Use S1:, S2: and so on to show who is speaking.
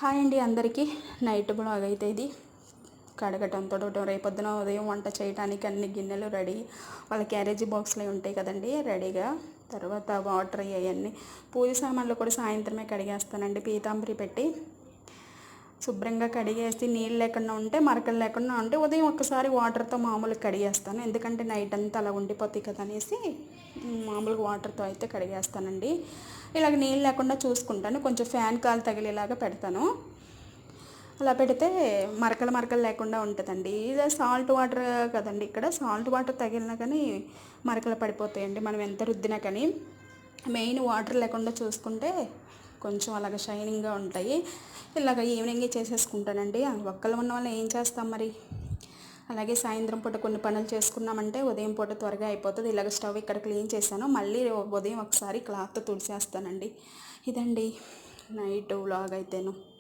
S1: Hi అండి అందరికీ. Night blog అయితే ఇది. కడగటం తొడవటం, రేపొద్దున ఉదయం వంట చేయడానికి అన్ని గిన్నెలు రెడీ. వాళ్ళ క్యారేజీ బాక్స్లు ఉంటాయి కదండి రెడీగా. తర్వాత వాటర్ అవన్నీ పూజ సామాన్లు కూడా సాయంత్రమే కడిగేస్తానండి. పీతాంబరి పెట్టి శుభ్రంగా కడిగేసి నీళ్ళు లేకుండా ఉంటే, మరకలు లేకుండా ఉంటే ఉదయం ఒక్కసారి వాటర్తో మామూలుగా కడిగేస్తాను. ఎందుకంటే నైట్ అంతా అలా ఉండిపోతాయి కదా అనేసి మామూలుగా వాటర్తో అయితే కడిగేస్తానండి. ఇలాగ నీళ్ళు లేకుండా చూసుకుంటాను. కొంచెం ఫ్యాన్ కాలు తగిలేలాగా పెడతాను. అలా పెడితే మరకలు మరకలు లేకుండా ఉంటుందండి. ఇదే సాల్ట్ వాటర్ కదండి, ఇక్కడ సాల్ట్ వాటర్ తగిలినా కానీ మరకలు పడిపోతాయండి మనం ఎంత రుద్దినా కానీ. మెయిన్ వాటర్ లేకుండా చూసుకుంటే కొంచెం అలాగ షైనింగ్గా ఉంటాయి. ఇలాగ ఈవినింగే చేసేసుకుంటానండి. ఒక్కళ్ళు ఉన్న వాళ్ళు ఏం చేస్తాం మరి. అలాగే సాయంత్రం పూట కొన్ని పనులు చేసుకున్నామంటే ఉదయం పూట త్వరగా అయిపోతుంది. ఇలాగ స్టవ్ ఇక్కడ క్లీన్ చేశాను. మళ్ళీ ఉదయం ఒకసారి క్లాత్ తుడిచేస్తానండి. ఇదండి నైట్ వ్లాగ్ అయితేను.